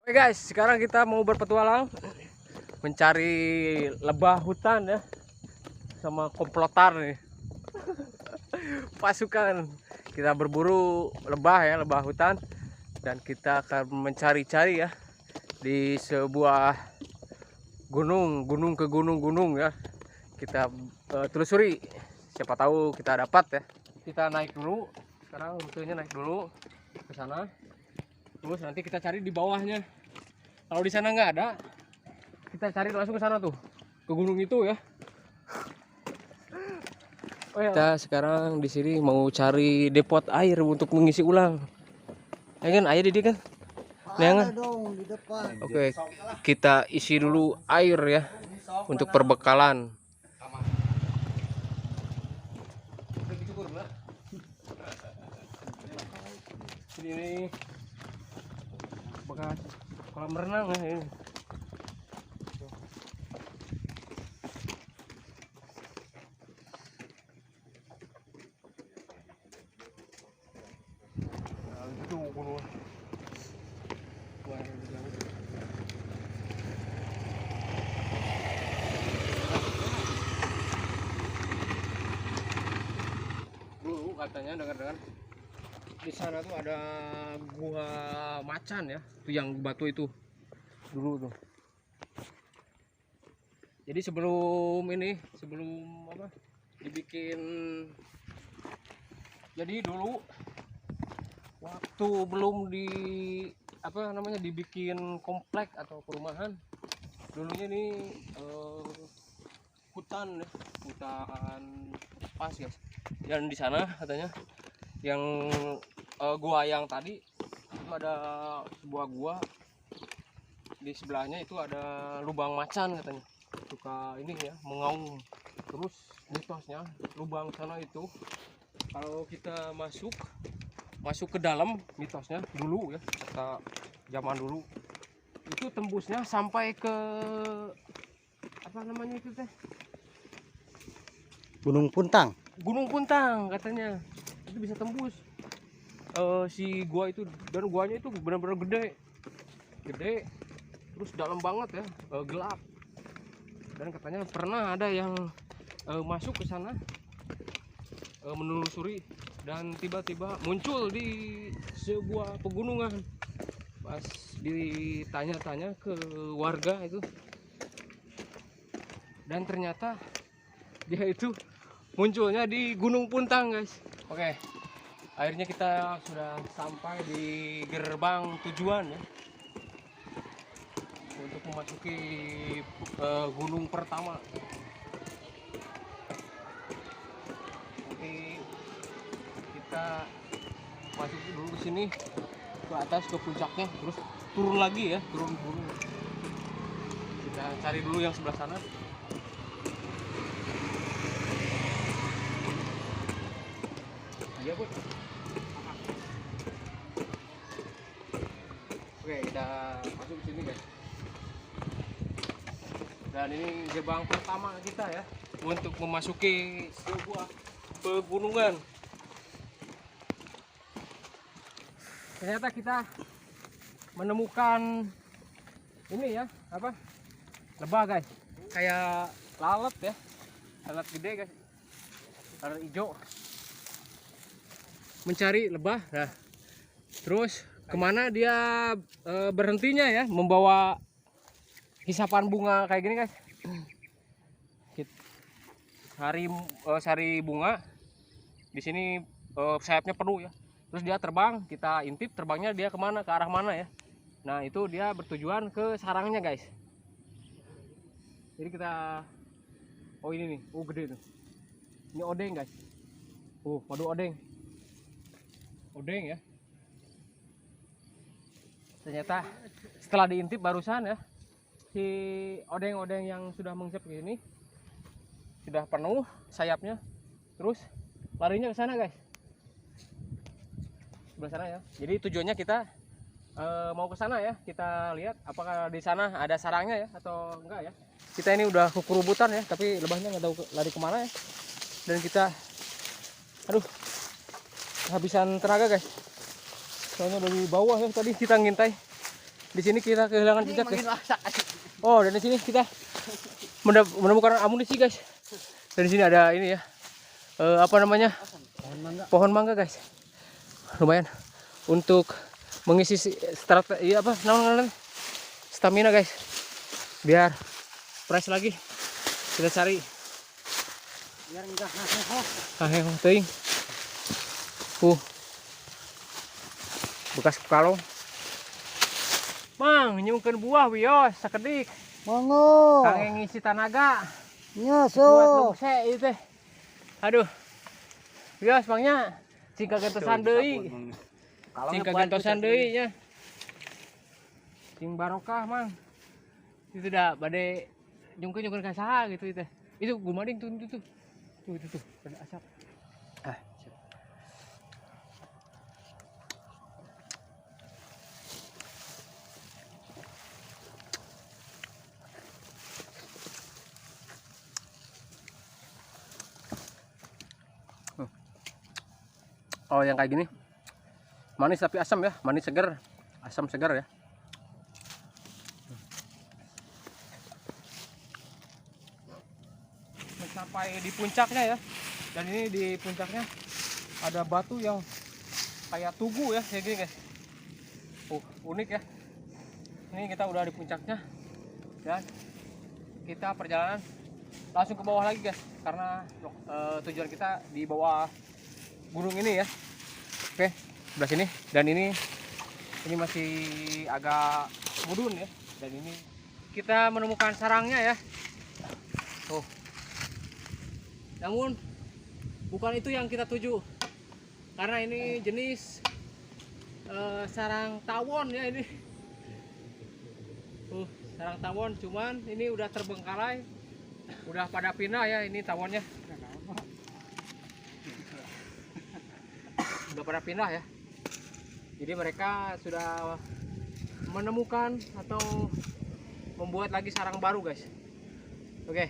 Oke guys, sekarang kita mau berpetualang mencari lebah hutan ya, sama komplotan nih. Pasukan kita berburu lebah ya, lebah hutan, dan kita akan mencari-cari ya di sebuah gunung ke gunung ya. Kita telusuri, siapa tahu kita dapat ya. Kita naik dulu, sekarang rutenya naik dulu ke sana. Terus nanti kita cari di bawahnya. Kalau di sana nggak ada, kita cari langsung ke sana tuh, ke gunung itu ya. Oh, ya. Kita sekarang di sini mau cari depot air untuk mengisi ulang. Ya kan, air di kan? Ada dong di depan. Oke, kita isi dulu air ya untuk perbekalan. Ini bekas kolam renang ya ini. Dulu katanya dengar-dengar di sana tuh ada gua macan ya, itu yang batu itu dulu tuh. Jadi sebelum apa dibikin, jadi dulu waktu belum dibikin komplek atau perumahan, dulunya ini hutan ya, hutan pas ya. Dan di sana katanya yang gua yang tadi itu ada sebuah gua, di sebelahnya itu ada lubang macan katanya, suka ini ya mengaum. Terus mitosnya lubang sana itu kalau kita masuk ke dalam, mitosnya dulu ya, kata zaman dulu itu tembusnya sampai ke apa namanya itu teh, Gunung Puntang. Gunung Puntang katanya, itu bisa tembus si gua itu. Dan guanya itu benar-benar gede, terus dalam banget ya, gelap. Dan katanya pernah ada yang masuk ke sana menelusuri, dan tiba-tiba muncul di sebuah pegunungan. Pas ditanya-tanya ke warga itu, dan ternyata dia itu munculnya di Gunung Puntang guys. Oke, akhirnya kita sudah sampai di gerbang tujuan ya, untuk memasuki gunung pertama. Nanti kita masuk dulu ke sini, ke atas, ke puncaknya, terus turun lagi ya, turun gunung. Kita cari dulu yang sebelah sana. Iya bud. Oke, kita masuk ke sini guys. Dan ini gerbang pertama kita ya untuk memasuki sebuah pegunungan. Ternyata kita menemukan ini ya, apa, lebah guys, kayak lalat ya, lalat gede guys, lalat hijau. Mencari lebah, nah terus kemana dia berhentinya ya, membawa hisapan bunga kayak gini guys. Sari bunga di sini, sayapnya penuh ya. Terus dia terbang, kita intip terbangnya dia kemana, ke arah mana ya. Nah itu dia bertujuan ke sarangnya guys. Jadi kita, oh ini nih, gede tuh. Ini odeng guys. Waduh, odeng ya. Ternyata setelah diintip barusan ya, si odeng-odeng yang sudah mengisap ini sudah penuh sayapnya, terus larinya ke sana guys, sebelah sana ya. Jadi tujuannya kita mau ke sana ya, kita lihat apakah di sana ada sarangnya ya atau enggak ya. Kita ini udah kekerubutan ya, tapi lebahnya nggak tahu lari kemana ya. Dan kita, aduh, kehabisan tenaga guys, soalnya dari bawah ya tadi kita ngintai Di sini kita kehilangan jejak guys. Oh, dan di sini kita menemukan amunisi guys. Dan di sini ada ini ya. Apa namanya? Pohon mangga guys. Lumayan untuk mengisi strategi apa namanya? Stamina guys. Biar fresh lagi. Kita cari. Biar enggak haheho. Haheho teuing. Bekas kalong. Mang, nyungkeun buah wios sakedik. Monggo. Kangge ngisi tanaga. Nya Buat so. lungse ieu teh. Aduh. Wios mangnya cing kagentosan deui. Cing kagentosan deui nya. Cing barokah, Mang. Itu dah bade nyungkeun ka saha gitu teh. Itu gumading tuh. Tuh, ada asap. Ah, siap. Oh, yang kayak gini. Manis tapi asam ya, manis segar, asam segar ya. Sampai di puncaknya ya. Dan ini di puncaknya ada batu yang kayak tugu ya, kayak gini guys. Unik ya. Ini kita udah di puncaknya dan kita perjalanan langsung ke bawah lagi guys, karena tujuan kita di bawah gunung ini ya. Oke, sebelah sini. Dan ini masih agak mudun ya. Dan ini kita menemukan sarangnya ya. Tuh. Namun bukan itu yang kita tuju, karena ini jenis sarang tawon ya ini. Sarang tawon, cuman ini udah terbengkalai, udah pada pindah ya ini tawonnya. Udah pada pindah ya. Jadi mereka sudah menemukan atau membuat lagi sarang baru guys. Oke.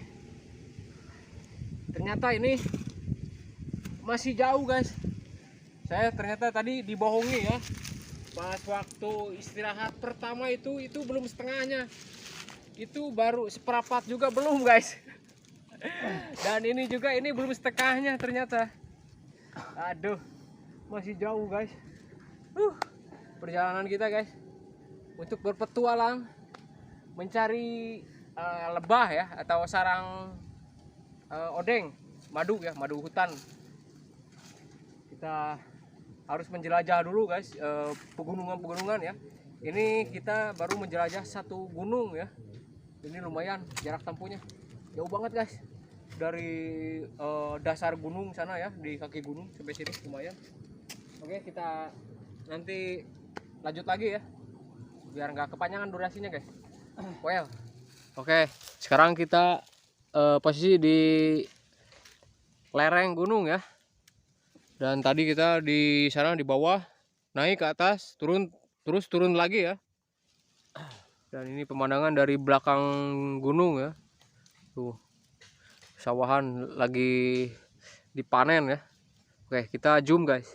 Ternyata ini masih jauh guys. Saya ternyata tadi dibohongi ya. Pas waktu istirahat pertama itu belum setengahnya. Itu baru seperempat juga belum guys. Dan ini juga ini belum setengahnya ternyata. Aduh, masih jauh guys. Perjalanan kita guys untuk berpetualang mencari lebah ya, atau sarang odeng, madu ya, madu hutan. Kita harus menjelajah dulu guys pegunungan ya. Ini kita baru menjelajah satu gunung ya. Ini lumayan jarak tempuhnya jauh banget guys, dari dasar gunung sana ya, di kaki gunung sampai sini lumayan. Oke, kita nanti lanjut lagi ya, biar nggak kepanjangan durasinya guys. Well, oke, sekarang kita posisi di lereng gunung ya. Dan tadi kita di sana di bawah, naik ke atas, terus turun lagi ya. Dan ini pemandangan dari belakang gunung ya. Tuh, sawahan lagi dipanen ya. Oke, kita zoom guys.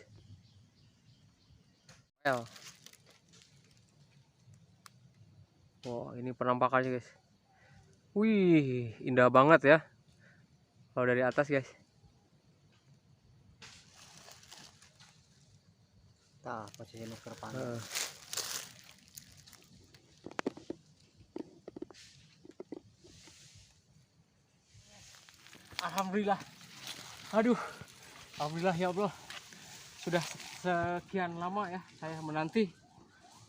Wow, ini penampakannya guys. Wih, indah banget ya kalau dari atas guys. Tah, posisi nuker panas. Alhamdulillah. Aduh, alhamdulillah ya Allah. Sudah sekian lama ya saya menanti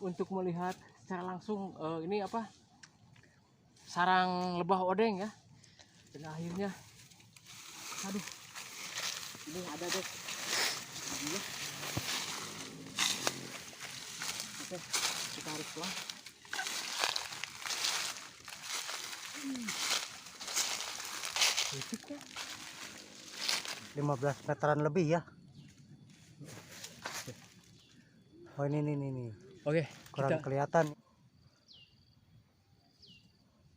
untuk melihat secara langsung ini apa, sarang lebah odeng ya. Dan akhirnya, aduh, ini ada guys. Alhamdulillah. Oke, kita harus pulang. 15 meteran lebih ya. Oh ini. Oke, Kurang kelihatan.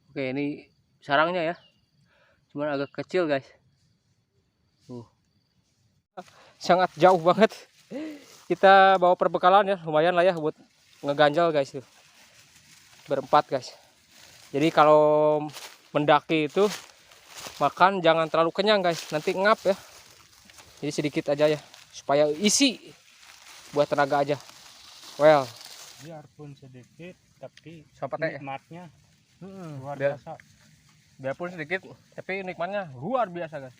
Oke, ini sarangnya ya. Cuman agak kecil guys. Sangat jauh banget. Kita bawa perbekalan ya, lumayan lah ya buat ngeganjal guys tuh. berempat guys. Jadi kalau mendaki itu makan jangan terlalu kenyang guys, nanti ngap ya. Jadi sedikit aja ya, supaya isi buat tenaga aja. Well, Biarpun sedikit tapi nikmatnya luar biasa. Biarpun sedikit tapi nikmatnya luar biasa guys.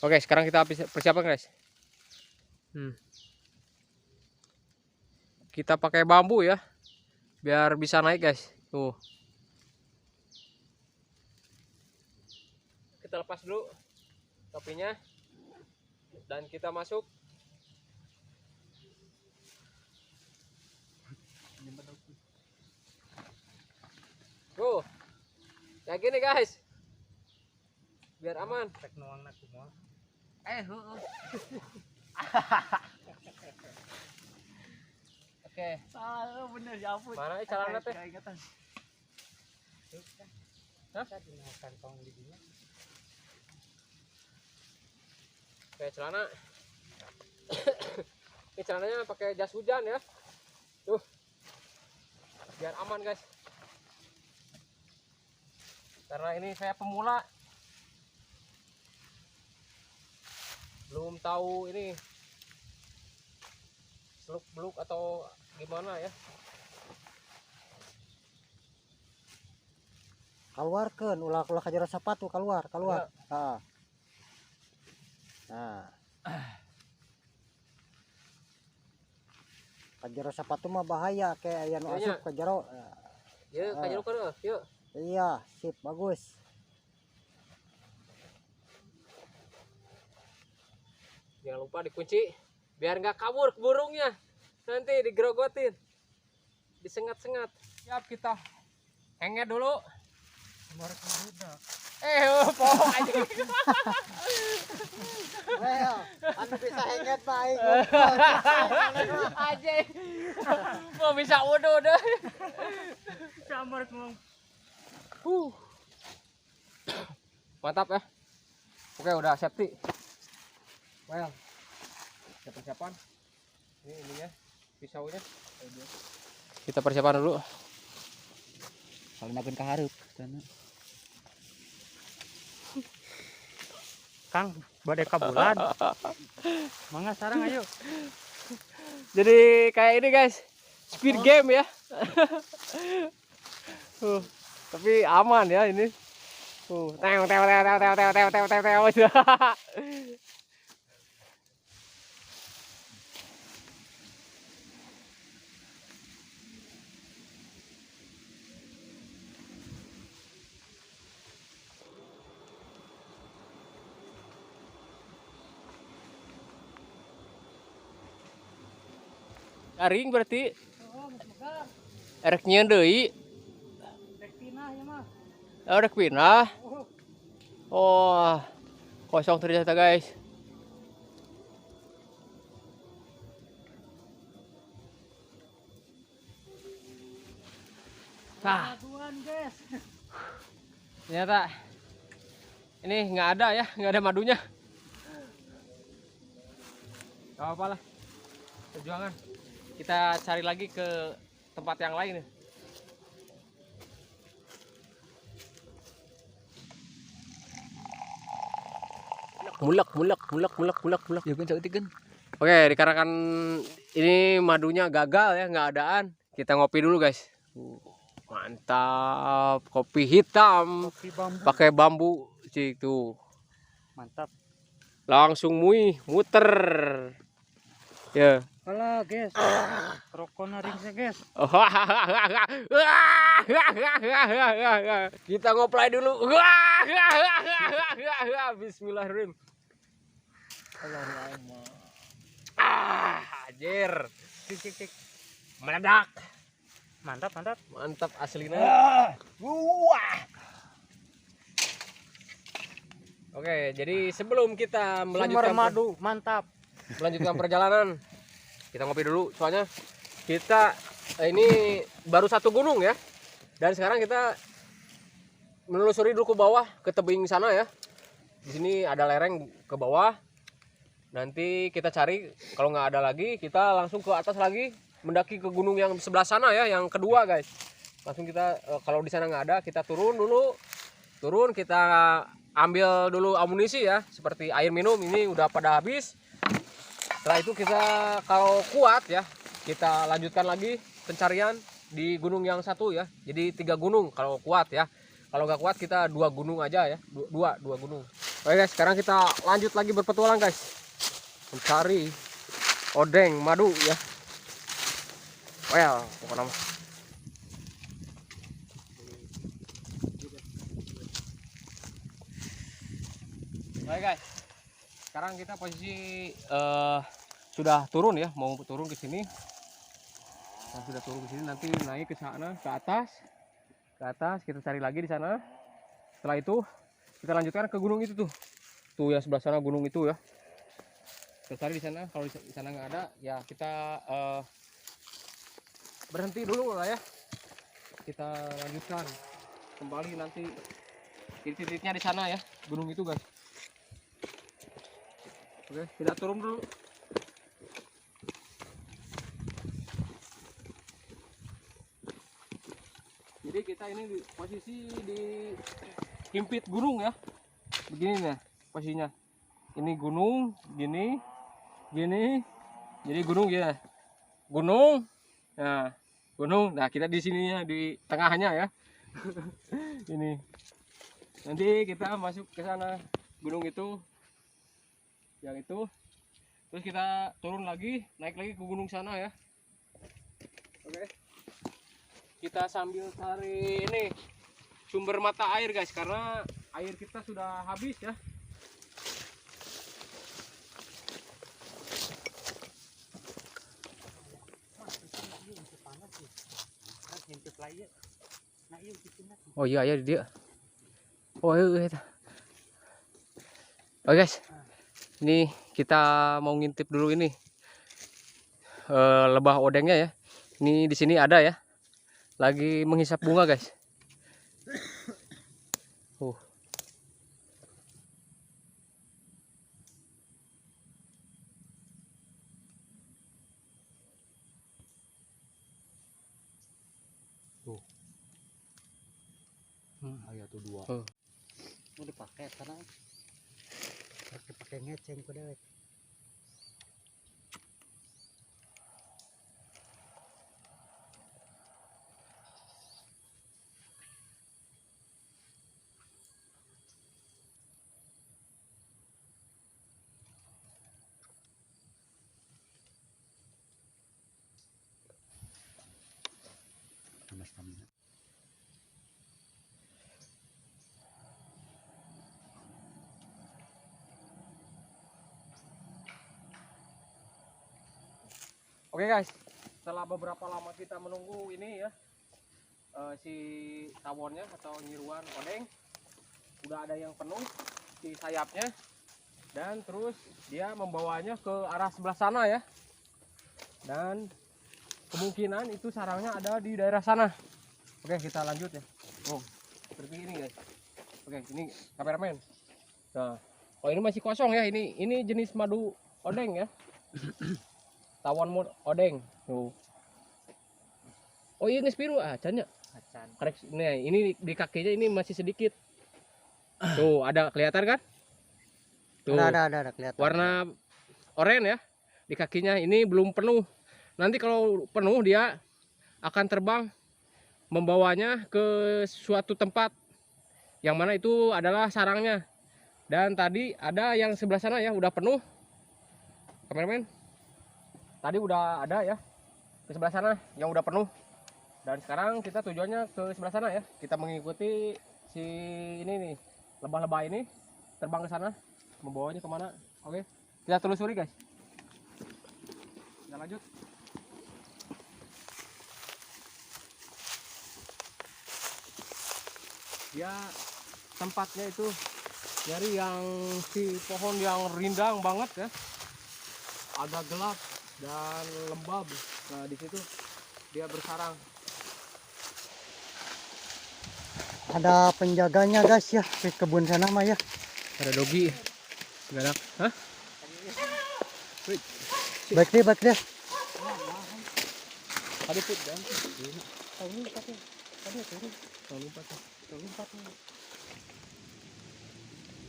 Oke, sekarang kita persiapan guys. Kita pakai bambu ya, biar bisa naik guys. Tuh. Kita lepas dulu topinya dan kita masuk. Tuh, kayak gini guys, biar aman. Oke. Bener ya ampun. Mana caranya teh? Hah? Oke, celana. Ini celananya pakai jas hujan ya. Tuh. Biar aman guys. Karena ini saya pemula. Belum tahu ini seluk-beluk atau gimana ya. Keluarkan ulah kajar sepatu keluar. Nah. Kajar sepatu mah bahaya kayak aya nu asup ka jero. Ya, kajero kan, yuk. Iya, sip, bagus. Jangan lupa dikunci biar nggak kabur burungnya, nanti digerogotin, disengat-sengat. Siap, kita hengit dulu. Pohon aja. Well, anu bisa hengit baik. Aja. Mau bisa udah deh. Samar ngomong. Mantap ya. Oke, udah safety. Well, persiapan. Ini ininya, pisaunya. Kita persiapan dulu. Kalau nakeun ka hareup sana. Kang, badai kabulan. Mangga sarang ayo. Jadi kayak ini guys, speed game ya. Tapi aman ya ini. Teo. Garing berarti. Erek nyeun deui. Rek pinah ya mah. Erek pinah. Oh. Kosong ternyata guys. Nah, guys. ternyata ini nggak ada ya, nggak ada madunya. Gak apa-apa lah, perjuangan. Kita cari lagi ke tempat yang lain. Mulak. Ya kan cautikan. Oke, dikarenakan ini madunya gagal ya, nggak adaan. Kita ngopi dulu guys. Mantap, kopi hitam. Pakai bambu, cik tuh. Mantap. Langsung muter. Ya. Alah, guys. Rokok naringnya, guys. Kita ngoplay dulu. Bismillahirrahmanirrahim. Anjir. Cik. Meledak. Mantap. Aslinya. Oke, jadi sebelum kita melanjutkan madu, mantap. melanjutkan perjalanan, kita ngopi dulu. Soalnya kita ini baru satu gunung ya, dan sekarang kita menelusuri dulu ke bawah ke tebing sana ya. di sini ada lereng ke bawah. Nanti kita cari, kalau nggak ada lagi kita langsung ke atas lagi, mendaki ke gunung yang sebelah sana ya, yang kedua guys. Langsung kita kalau di sana nggak ada, kita turun dulu. Turun kita ambil dulu amunisi ya, seperti air minum ini udah pada habis. Setelah itu kita kalau kuat ya, kita lanjutkan lagi pencarian di gunung yang satu ya. Jadi 3 gunung kalau kuat ya. Kalau nggak kuat kita 2 gunung aja ya, dua gunung. Oke guys, sekarang kita lanjut lagi berpetualang guys, mencari odeng madu ya. Well, pokoknya oke guys, sekarang kita posisi sudah turun ya, mau turun ke sini. Nah, sudah turun ke sini, nanti naik ke sana, ke atas kita cari lagi di sana. Setelah itu kita lanjutkan ke gunung itu tuh yang sebelah sana, gunung itu ya. Kita cari di sana, kalau di sana nggak ada ya kita berhenti dulu lah ya. Kita lanjutkan kembali nanti titik-titiknya di sana ya, gunung itu guys. Oke, kita turun dulu. Jadi kita ini di posisi di himpit gunung ya, begini nih posisinya. Ini gunung gini, jadi gunung ya, gunung. Nah, gunung. Nah, kita di sininya di tengahnya ya. Ini. Nanti kita masuk ke sana, gunung itu, yang itu. Terus kita turun lagi, naik lagi ke gunung sana ya. Oke. Kita sambil cari ini sumber mata air guys, karena air kita sudah habis ya. Oh iya ya dia. Oh iya. Oke guys, ini kita mau ngintip dulu ini lebah odengnya ya. Ini di sini ada ya, lagi menghisap bunga guys. Ayo tuh 2. Mau dipakai karena pakai ngeceng ku dewek. Stamina. Oke guys, setelah beberapa lama kita menunggu ini ya, si tawonnya atau nyiruan odeng udah ada yang penuh si sayapnya, dan terus dia membawanya ke arah sebelah sana ya, dan kemungkinan itu sarangnya ada di daerah sana. Oke, kita lanjut ya. Oh, seperti ini guys. Oke, ini kameramen. Nah, oh ini masih kosong ya, ini jenis madu odeng ya. Tawon odeng tuh. Oh ini spiru acannya. Acan. Nih, ini di kakinya ini masih sedikit. Tuh, ada kelihatan kan? Tuh. Ada kelihatan. Warna oranye ya di kakinya, ini belum penuh. Nanti kalau penuh dia akan terbang membawanya ke suatu tempat yang mana itu adalah sarangnya. Dan tadi ada yang sebelah sana ya udah penuh. Kameramen. Tadi udah ada ya ke sebelah sana yang udah penuh, dan sekarang kita tujuannya ke sebelah sana ya. Kita mengikuti si ini nih, lebah-lebah ini terbang ke sana, membawanya kemana. Oke, kita telusuri guys, kita lanjut. Dia tempatnya itu dari yang si pohon yang rindang banget ya, agak gelap dan lembab. Nah di situ dia bersarang. Ada penjaganya guys ya di kebun sana mah ya. Ada dogi. Galak. Hah? Baik deh, baik deh. Ada put dan.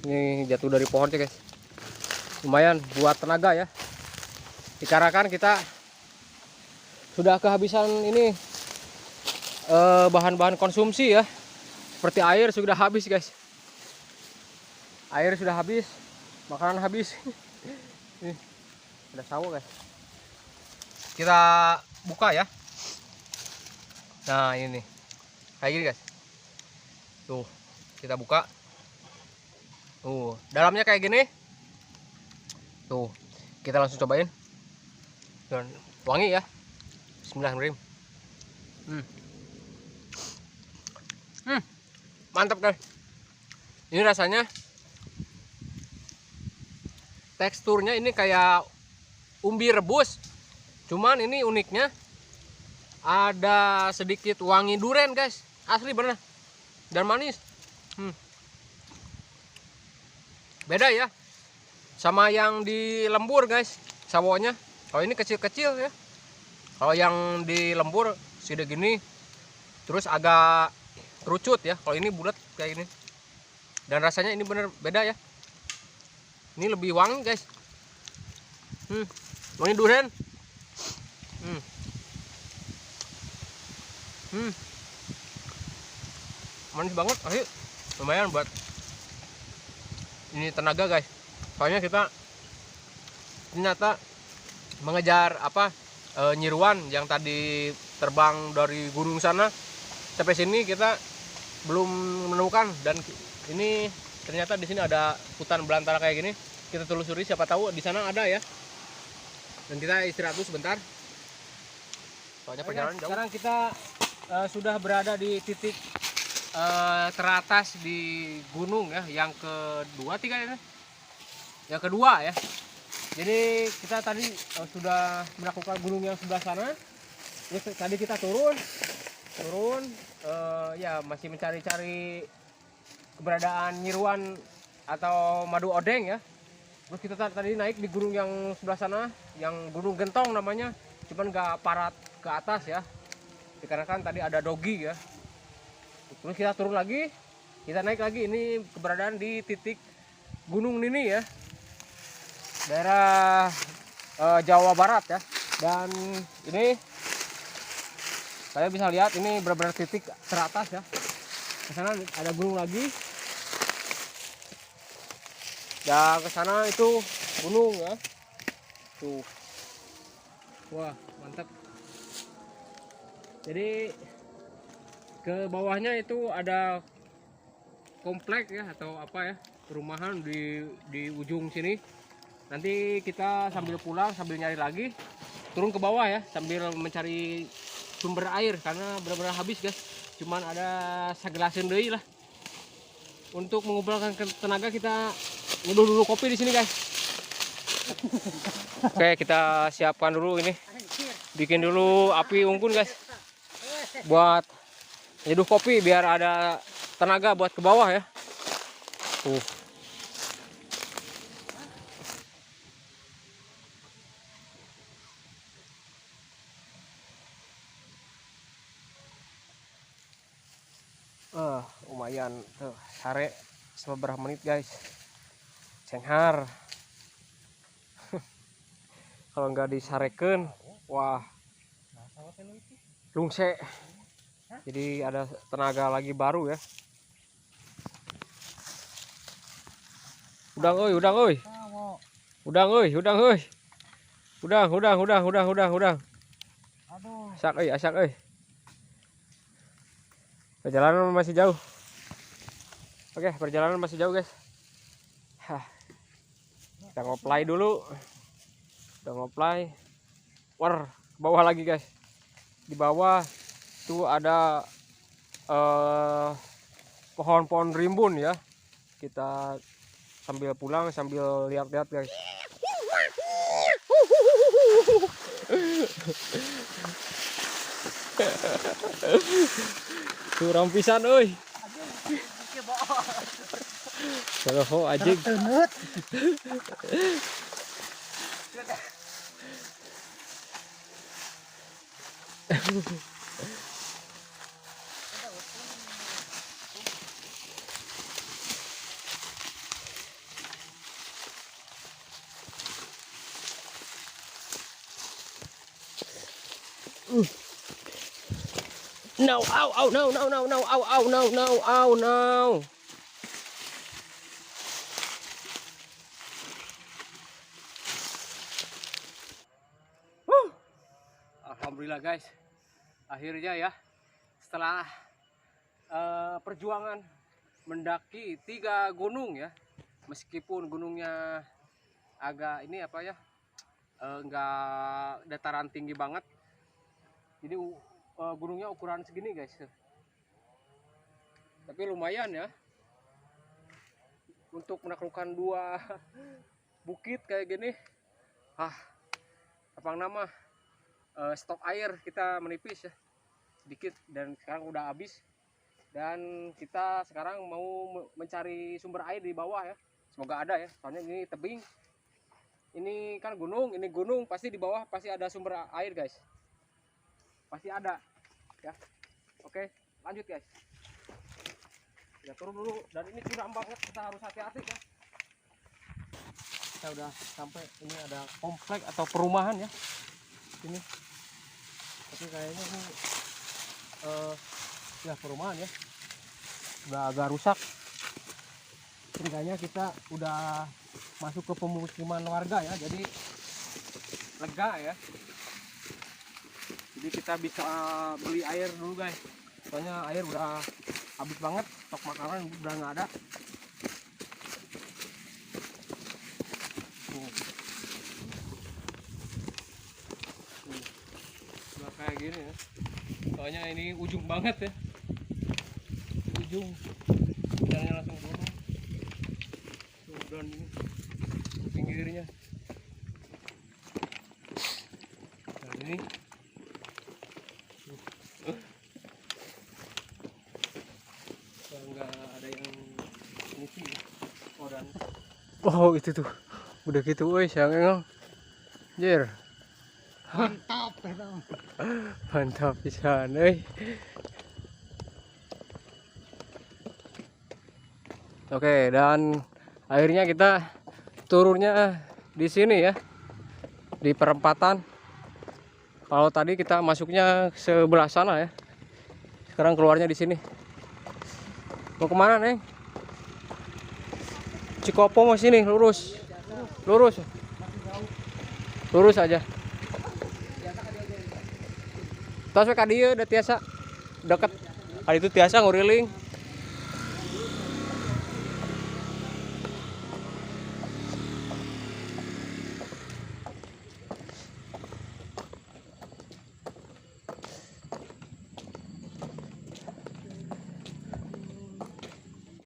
Ini jatuh dari pohon sih guys. Lumayan buat tenaga ya. Dikarenakan kita sudah kehabisan ini bahan-bahan konsumsi ya. Seperti air sudah habis guys. Air sudah habis, makanan habis. Nih, ada sawo guys. Kita buka ya. Nah ini nih, kayak gini guys. Tuh, kita buka. Tuh, dalamnya kayak gini. Tuh, kita langsung cobain. Dan wangi ya. Bismillahirrahmanirrahim. Mantap guys. Ini rasanya, teksturnya ini kayak umbi rebus. Cuman ini uniknya ada sedikit wangi durian guys. Asli bener. Dan manis. Beda ya sama yang di lembur guys, sawonya. Kalau ini kecil-kecil ya. Kalau yang di lembur sudah gini, terus agak kerucut ya. Kalau ini bulat kayak gini. Dan rasanya ini bener beda ya. Ini lebih wangi guys. Wangi durian. Manis banget. Ayo, lumayan buat ini tenaga guys. Soalnya kita ternyata mengejar nyiruan yang tadi terbang dari gunung sana sampai sini kita belum menemukan. Dan ini ternyata di sini ada hutan belantara kayak gini. Kita telusuri, siapa tahu di sana ada ya. Dan kita istirahat dulu sebentar. Soalnya perjalanan jauh. Sekarang kita sudah berada di titik teratas di gunung ya, yang kedua ya. Yang kedua ya. Jadi kita tadi sudah melakukan gunung yang sebelah sana. Terus tadi kita turun ya masih mencari-cari keberadaan nyiruan atau madu odeng ya. Terus kita tadi naik di gunung yang sebelah sana, yang Gunung Gentong namanya. Cuman nggak parat ke atas ya, dikarenakan tadi ada dogi ya. Terus kita turun lagi, kita naik lagi. Ini keberadaan di titik Gunung Nini ya, daerah Jawa Barat ya. Dan ini saya bisa lihat ini benar-benar titik teratas ya. Ke sana ada gunung lagi. Dan ke sana itu gunung ya. Tuh. Wah, mantap. Jadi ke bawahnya itu ada komplek ya, atau apa ya, perumahan di ujung sini. Nanti kita sambil pulang, sambil nyari lagi, turun ke bawah ya, sambil mencari sumber air karena benar-benar habis guys. Cuman ada segelasin deui lah. Untuk mengumpulkan tenaga kita nyeduh dulu kopi di sini guys. Oke, kita siapkan dulu ini. Bikin dulu api unggun guys. Buat nyeduh kopi biar ada tenaga buat ke bawah ya. Lumayan tuh, sare beberapa menit guys. Cenghar. Kalau nggak disarekeun, wah, lungse. Jadi ada tenaga lagi baru ya. Udang euy. Udang euy. Udang. Asak euy. Perjalanan masih jauh. Oke, perjalanan masih jauh guys. Kita ngoplay dulu. Udah ngoplay. War, ke bawah lagi guys. Di bawah itu ada pohon-pohon rimbun ya. Kita sambil pulang sambil lihat-lihat guys. Suram pisan euy. Kalau anjing. Tenet. No, ow, ow, no, no, no, no, ow, ow, no, no, ow, no. Alhamdulillah guys, akhirnya ya setelah perjuangan mendaki 3 gunung ya, meskipun gunungnya agak ini apa ya, enggak dataran tinggi banget. Jadi gunungnya ukuran segini guys, tapi lumayan ya untuk menaklukkan 2 bukit kayak gini. Apa nama stok air kita menipis ya sedikit, dan sekarang udah habis, dan kita sekarang mau mencari sumber air di bawah ya. Semoga ada ya, soalnya ini tebing, ini kan gunung, ini gunung, pasti di bawah pasti ada sumber air guys, pasti ada ya. Oke, lanjut guys, ya turun dulu, dan ini curam banget, kita harus hati-hati ya. Kita udah sampai, ini ada komplek atau perumahan ya ini, tapi kayaknya ini ya perumahan ya, udah agak rusak. Ini kayaknya kita udah masuk ke pemukiman warga ya, jadi lega ya. Jadi kita bisa beli air dulu guys, soalnya air udah habis banget, stok makanan udah nggak ada. Udah kayak gini ya, soalnya ini ujung banget ya, ujung jalannya langsung turun dan ini pinggirnya. Nah ini nggak ada yang ngisi ya. Dan wow, itu tuh udah gitu woi, siang emang jer Mantap itu. mantap pisan euy. Oke, dan akhirnya kita turunnya di sini ya, di perempatan. Kalau tadi kita masuknya sebelah sana ya, sekarang keluarnya di sini. Mau kemana Neng? Cikopo mau sini, lurus, lurus, lurus aja. Tas ka dieu udah tiasa deket. Kali itu tiasa nguriling.